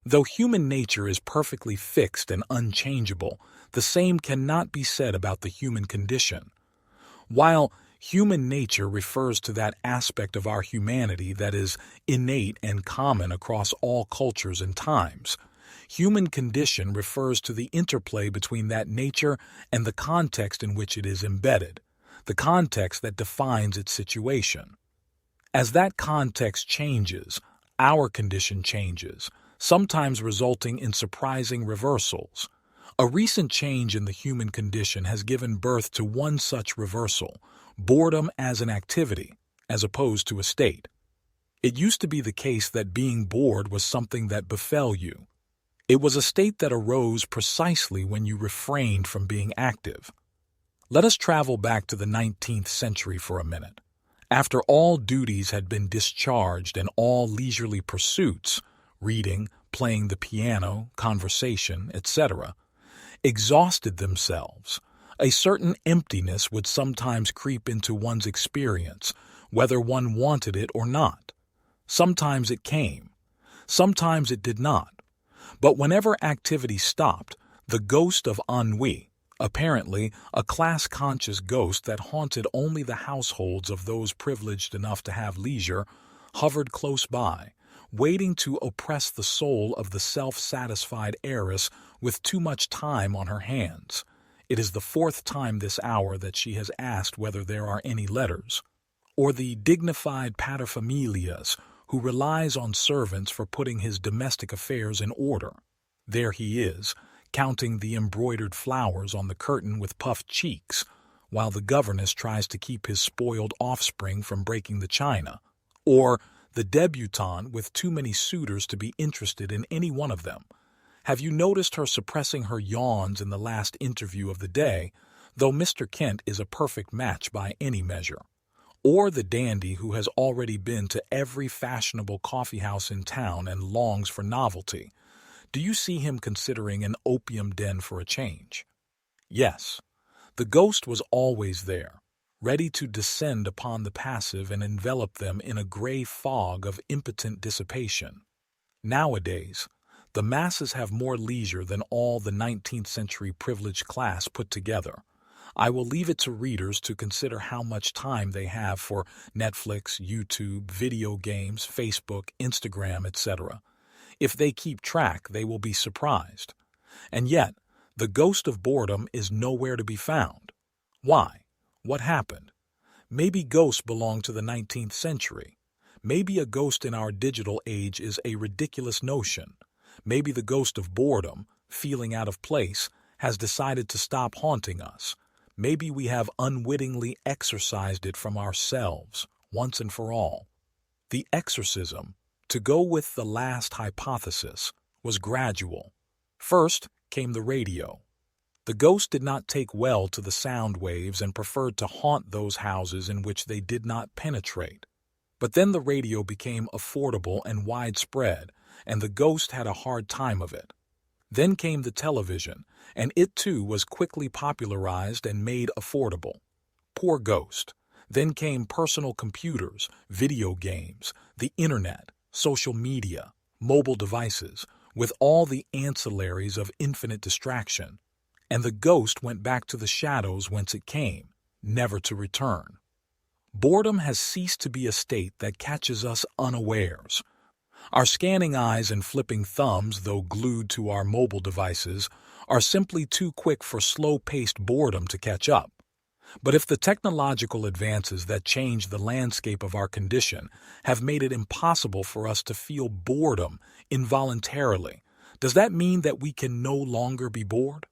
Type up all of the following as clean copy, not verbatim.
Though human nature is perfectly fixed and unchangeable, the same cannot be said about the human condition. While human nature refers to that aspect of our humanity that is innate and common across all cultures and times, human condition refers to the interplay between that nature and the context in which it is embedded, the context that defines its situation. As that context changes, our condition changes, sometimes resulting in surprising reversals. A recent change in the human condition has given birth to one such reversal: boredom as an activity, as opposed to a state. It used to be the case that being bored was something that befell you. It was a state that arose precisely when you refrained from being active. Let us travel back to the 19th century for a minute. After all duties had been discharged and all leisurely pursuits, reading, playing the piano, conversation, etc., exhausted themselves, a certain emptiness would sometimes creep into one's experience, whether one wanted it or not. Sometimes it came, sometimes it did not. But whenever activity stopped, the ghost of ennui, apparently a class-conscious ghost that haunted only the households of those privileged enough to have leisure, hovered close by, waiting to oppress the soul of the self-satisfied heiress with too much time on her hands. It is the fourth time this hour that she has asked whether there are any letters. Or the dignified paterfamilias who relies on servants for putting his domestic affairs in order. There he is, counting the embroidered flowers on the curtain with puffed cheeks, while the governess tries to keep his spoiled offspring from breaking the china. Or the debutante with too many suitors to be interested in any one of them. Have you noticed her suppressing her yawns in the last interview of the day, though Mr. Kent is a perfect match by any measure? Or the dandy who has already been to every fashionable coffeehouse in town and longs for novelty? Do you see him considering an opium den for a change? Yes, the ghost was always there, ready to descend upon the passive and envelop them in a gray fog of impotent dissipation. Nowadays, the masses have more leisure than all the 19th century privileged class put together. I will leave it to readers to consider how much time they have for Netflix, YouTube, video games, Facebook, Instagram, etc. If they keep track, they will be surprised. And yet, the ghost of boredom is nowhere to be found. Why? What happened? Maybe ghosts belong to the 19th century. Maybe a ghost in our digital age is a ridiculous notion. Maybe the ghost of boredom, feeling out of place, has decided to stop haunting us. Maybe we have unwittingly exorcised it from ourselves, once and for all. The exorcism, to go with the last hypothesis, was gradual. First came the radio. The ghost did not take well to the sound waves and preferred to haunt those houses in which they did not penetrate. But then the radio became affordable and widespread, and the ghost had a hard time of it. Then came the television, and it too was quickly popularized and made affordable. Poor ghost. Then came personal computers, video games, the internet, social media, mobile devices, with all the ancillaries of infinite distraction. And the ghost went back to the shadows whence it came, never to return. Boredom has ceased to be a state that catches us unawares. Our scanning eyes and flipping thumbs, though glued to our mobile devices, are simply too quick for slow-paced boredom to catch up. But if the technological advances that change the landscape of our condition have made it impossible for us to feel boredom involuntarily, does that mean that we can no longer be bored?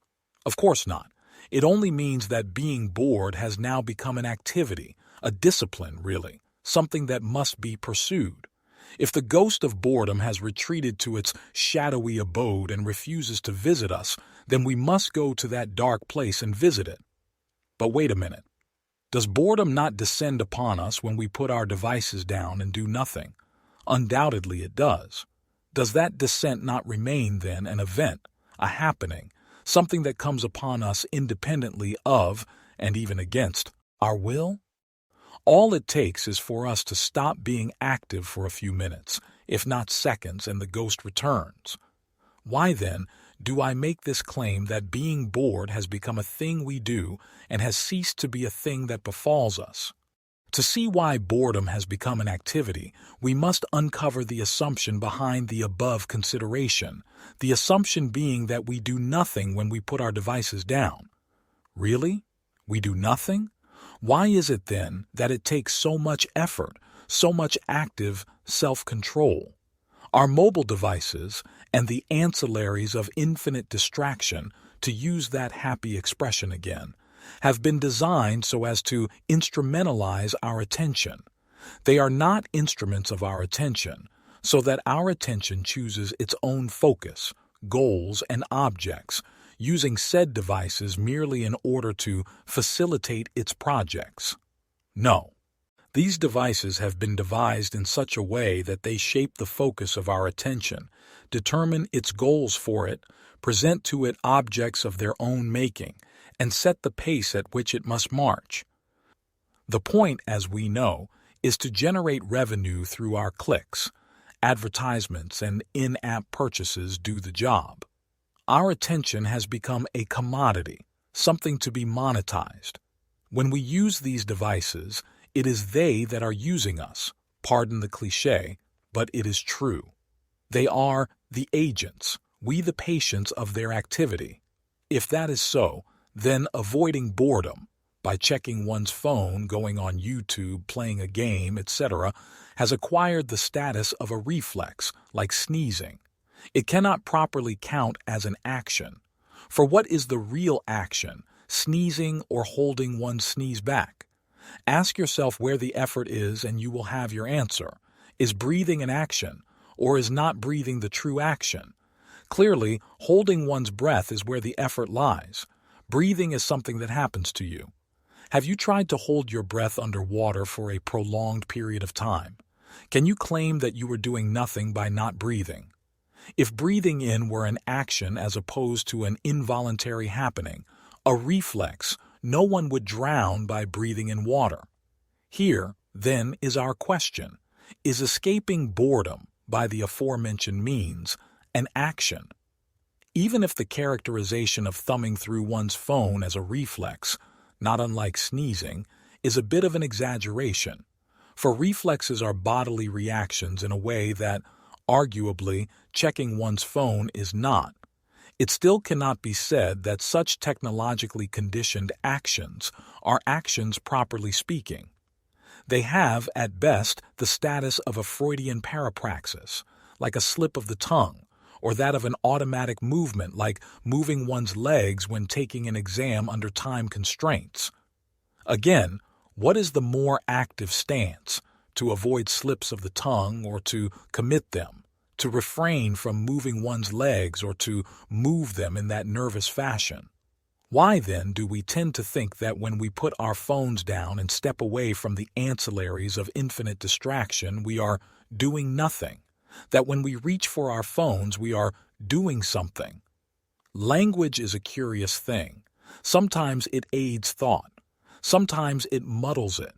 Of course not. It only means that being bored has now become an activity, a discipline, really, something that must be pursued. If the ghost of boredom has retreated to its shadowy abode and refuses to visit us, then we must go to that dark place and visit it. But wait a minute. Does boredom not descend upon us when we put our devices down and do nothing? Undoubtedly it does. Does that descent not remain, then, an event, a happening, something that comes upon us independently of, and even against, our will? All it takes is for us to stop being active for a few minutes, if not seconds, and the ghost returns. Why then do I make this claim that being bored has become a thing we do and has ceased to be a thing that befalls us? To see why boredom has become an activity, we must uncover the assumption behind the above consideration, the assumption being that we do nothing when we put our devices down. Really? We do nothing? Why is it then that it takes so much effort, so much active self-control? Our mobile devices and the ancillaries of infinite distraction, to use that happy expression again, have been designed so as to instrumentalize our attention. They are not instruments of our attention, so that our attention chooses its own focus, goals, and objects, using said devices merely in order to facilitate its projects. No. These devices have been devised in such a way that they shape the focus of our attention, determine its goals for it, present to it objects of their own making, and set the pace at which it must march. The point, as we know, is to generate revenue through our clicks. Advertisements and in-app purchases do the job. Our attention has become a commodity, something to be monetized. When we use these devices, it is they that are using us. Pardon the cliché, but it is true. They are the agents, we the patients of their activity. If that is so, then avoiding boredom by checking one's phone, going on YouTube, playing a game, etc., has acquired the status of a reflex, like sneezing. It cannot properly count as an action. For what is the real action, sneezing or holding one's sneeze back? Ask yourself where the effort is and you will have your answer. Is breathing an action, or is not breathing the true action? Clearly, holding one's breath is where the effort lies. Breathing is something that happens to you. Have you tried to hold your breath underwater for a prolonged period of time? Can you claim that you were doing nothing by not breathing? If breathing in were an action as opposed to an involuntary happening, a reflex, no one would drown by breathing in water. Here, then, is our question. Is escaping boredom, by the aforementioned means, an action? Even if the characterization of thumbing through one's phone as a reflex, not unlike sneezing, is a bit of an exaggeration, for reflexes are bodily reactions in a way that, arguably, checking one's phone is not. It still cannot be said that such technologically conditioned actions are actions properly speaking. They have, at best, the status of a Freudian parapraxis, like a slip of the tongue, or that of an automatic movement like moving one's legs when taking an exam under time constraints. Again, what is the more active stance? To avoid slips of the tongue or to commit them, to refrain from moving one's legs or to move them in that nervous fashion? Why then do we tend to think that when we put our phones down and step away from the ancillaries of infinite distraction, we are doing nothing? That when we reach for our phones, we are doing something? Language is a curious thing. Sometimes it aids thought. Sometimes it muddles it.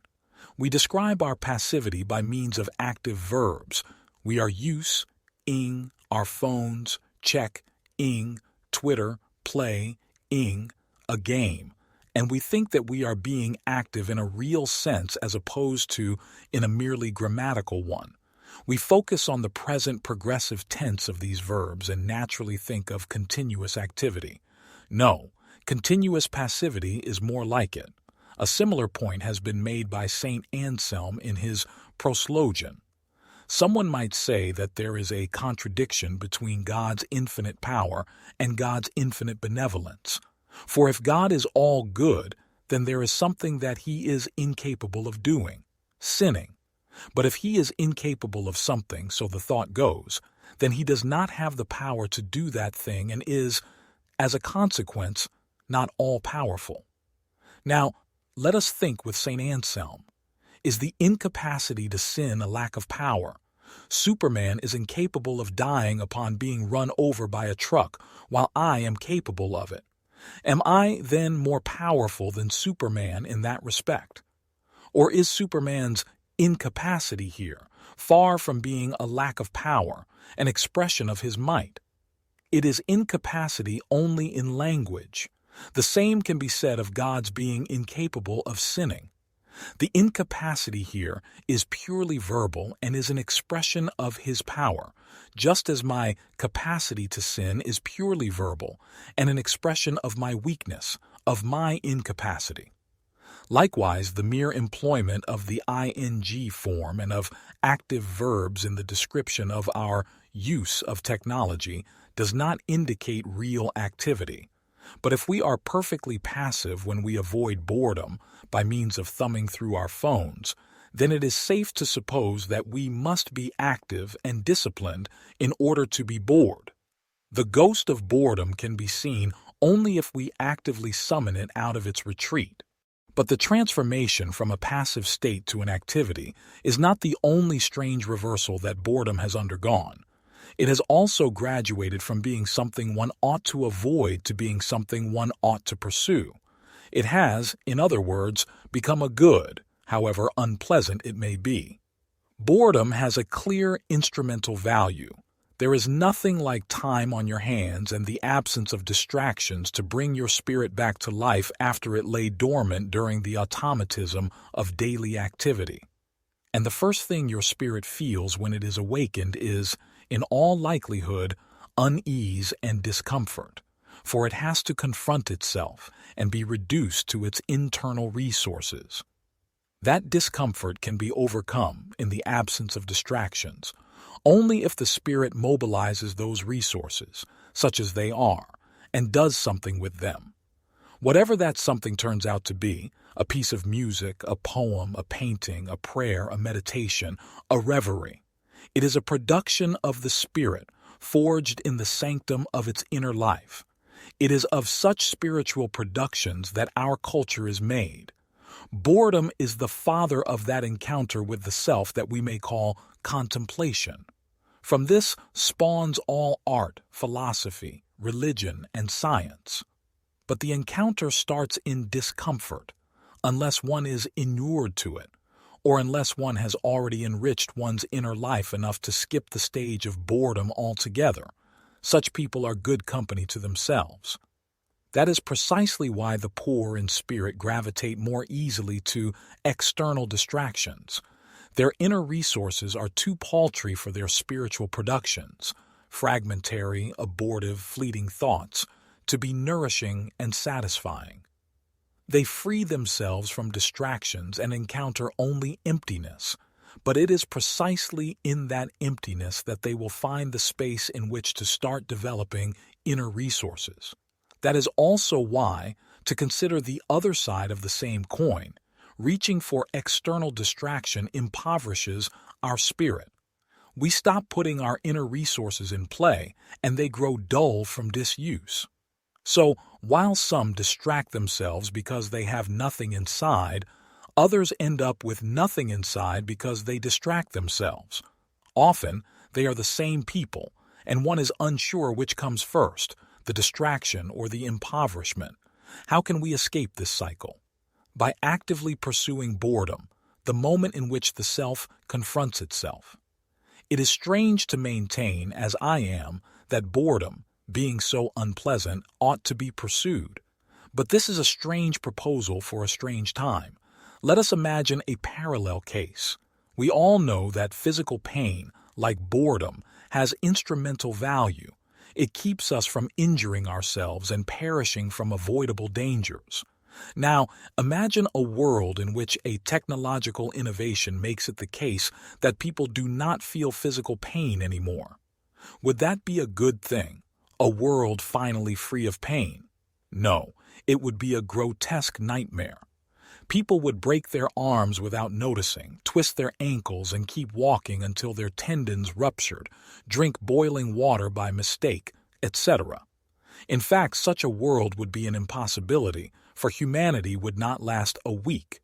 We describe our passivity by means of active verbs. We are use, ing, our phones, check, ing, Twitter, play, ing, a game. And we think that we are being active in a real sense as opposed to in a merely grammatical one. We focus on the present progressive tense of these verbs and naturally think of continuous activity. No, continuous passivity is more like it. A similar point has been made by St. Anselm in his Proslogion. Someone might say that there is a contradiction between God's infinite power and God's infinite benevolence. For if God is all good, then there is something that he is incapable of doing, sinning. But if he is incapable of something, so the thought goes, then he does not have the power to do that thing and is, as a consequence, not all-powerful. Now, let us think with St. Anselm. Is the incapacity to sin a lack of power? Superman is incapable of dying upon being run over by a truck, while I am capable of it. Am I, then, more powerful than Superman in that respect? Or is Superman's incapacity here far from being a lack of power, an expression of his might? It is incapacity only in language. The same can be said of God's being incapable of sinning. The incapacity here is purely verbal and is an expression of His power, just as my capacity to sin is purely verbal and an expression of my weakness, of my incapacity. Likewise, the mere employment of the ing form and of active verbs in the description of our use of technology does not indicate real activity. But if we are perfectly passive when we avoid boredom by means of thumbing through our phones, then it is safe to suppose that we must be active and disciplined in order to be bored. The ghost of boredom can be seen only if we actively summon it out of its retreat. But the transformation from a passive state to an activity is not the only strange reversal that boredom has undergone. It has also graduated from being something one ought to avoid to being something one ought to pursue. It has, in other words, become a good, however unpleasant it may be. Boredom has a clear instrumental value. There is nothing like time on your hands and the absence of distractions to bring your spirit back to life after it lay dormant during the automatism of daily activity. And the first thing your spirit feels when it is awakened is, in all likelihood, unease and discomfort, for it has to confront itself and be reduced to its internal resources. That discomfort can be overcome in the absence of distractions only if the spirit mobilizes those resources, such as they are, and does something with them. Whatever that something turns out to be, a piece of music, a poem, a painting, a prayer, a meditation, a reverie, it is a production of the Spirit, forged in the sanctum of its inner life. It is of such spiritual productions that our culture is made. Boredom is the father of that encounter with the self that we may call contemplation. From this spawns all art, philosophy, religion, and science. But the encounter starts in discomfort, unless one is inured to it, or unless one has already enriched one's inner life enough to skip the stage of boredom altogether. Such people are good company to themselves. That is precisely why the poor in spirit gravitate more easily to external distractions. Their inner resources are too paltry for their spiritual productions, fragmentary, abortive, fleeting thoughts, to be nourishing and satisfying. They free themselves from distractions and encounter only emptiness, but it is precisely in that emptiness that they will find the space in which to start developing inner resources. That is also why, to consider the other side of the same coin, reaching for external distraction impoverishes our spirit. We stop putting our inner resources in play, and they grow dull from disuse. So, while some distract themselves because they have nothing inside, others end up with nothing inside because they distract themselves. Often, they are the same people, and one is unsure which comes first, the distraction or the impoverishment. How can we escape this cycle? By actively pursuing boredom, the moment in which the self confronts itself. It is strange to maintain, as I am, that boredom, being so unpleasant, ought to be pursued. But this is a strange proposal for a strange time. Let us imagine a parallel case. We all know that physical pain, like boredom, has instrumental value. It keeps us from injuring ourselves and perishing from avoidable dangers. Now, imagine a world in which a technological innovation makes it the case that people do not feel physical pain anymore. Would that be a good thing? A world finally free of pain? No, it would be a grotesque nightmare. People would break their arms without noticing, twist their ankles and keep walking until their tendons ruptured, drink boiling water by mistake, etc. In fact, such a world would be an impossibility, for humanity would not last a week.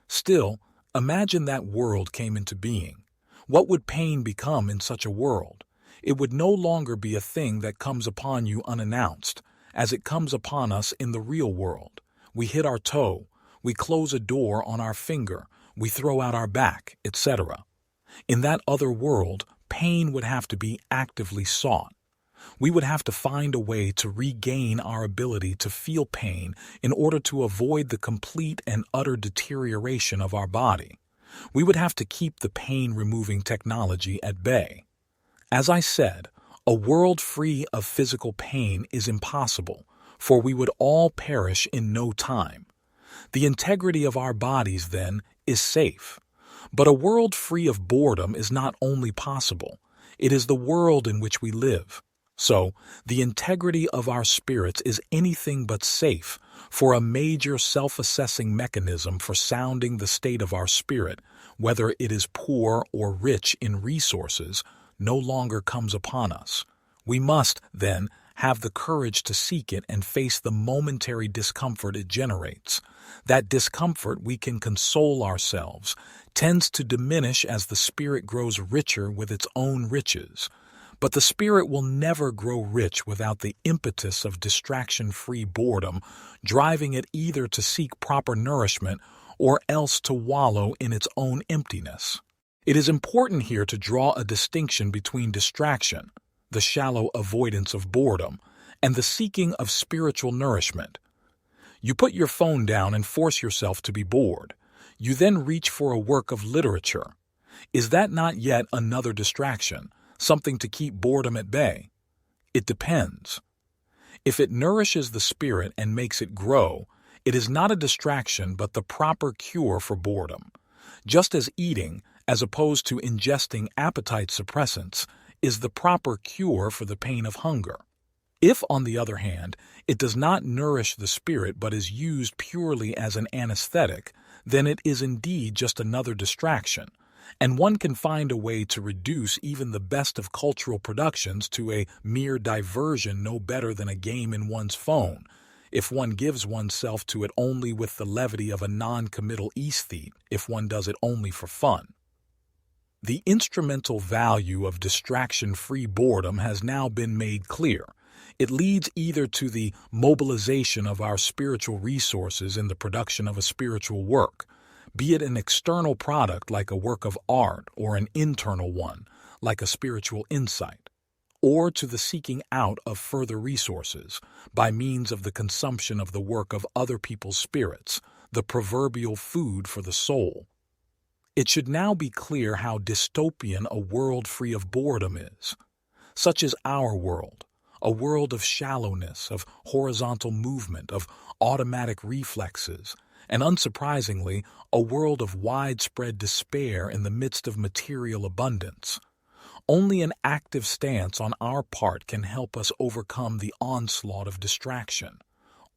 Still, imagine that world came into being. What would pain become in such a world? It would no longer be a thing that comes upon you unannounced, as it comes upon us in the real world. We hit our toe, we close a door on our finger, we throw out our back, etc. In that other world, pain would have to be actively sought. We would have to find a way to regain our ability to feel pain in order to avoid the complete and utter deterioration of our body. We would have to keep the pain-removing technology at bay. As I said, a world free of physical pain is impossible, for we would all perish in no time. The integrity of our bodies, then, is safe. But a world free of boredom is not only possible, it is the world in which we live. So, the integrity of our spirits is anything but safe, for a major self-assessing mechanism for sounding the state of our spirit, whether it is poor or rich in resources, no longer comes upon us. We must, then, have the courage to seek it and face the momentary discomfort it generates. That discomfort, we can console ourselves, tends to diminish as the spirit grows richer with its own riches. But the spirit will never grow rich without the impetus of distraction-free boredom, driving it either to seek proper nourishment or else to wallow in its own emptiness. It is important here to draw a distinction between distraction, the shallow avoidance of boredom, and the seeking of spiritual nourishment. You put your phone down and force yourself to be bored. You then reach for a work of literature. Is that not yet another distraction? Something to keep boredom at bay? It depends. If it nourishes the spirit and makes it grow, it is not a distraction but the proper cure for boredom. Just as eating, as opposed to ingesting appetite suppressants, is the proper cure for the pain of hunger. If, on the other hand, it does not nourish the spirit but is used purely as an anesthetic, then it is indeed just another distraction. And one can find a way to reduce even the best of cultural productions to a mere diversion no better than a game in one's phone, if one gives oneself to it only with the levity of a non-committal aesthete, if one does it only for fun. The instrumental value of distraction-free boredom has now been made clear. It leads either to the mobilization of our spiritual resources in the production of a spiritual work, be it an external product like a work of art or an internal one like a spiritual insight, or to the seeking out of further resources by means of the consumption of the work of other people's spirits, the proverbial food for the soul. It should now be clear how dystopian a world free of boredom is. Such is our world, a world of shallowness, of horizontal movement, of automatic reflexes, and unsurprisingly, a world of widespread despair in the midst of material abundance. Only an active stance on our part can help us overcome the onslaught of distraction.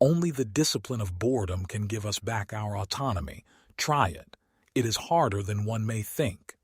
Only the discipline of boredom can give us back our autonomy. Try it. It is harder than one may think.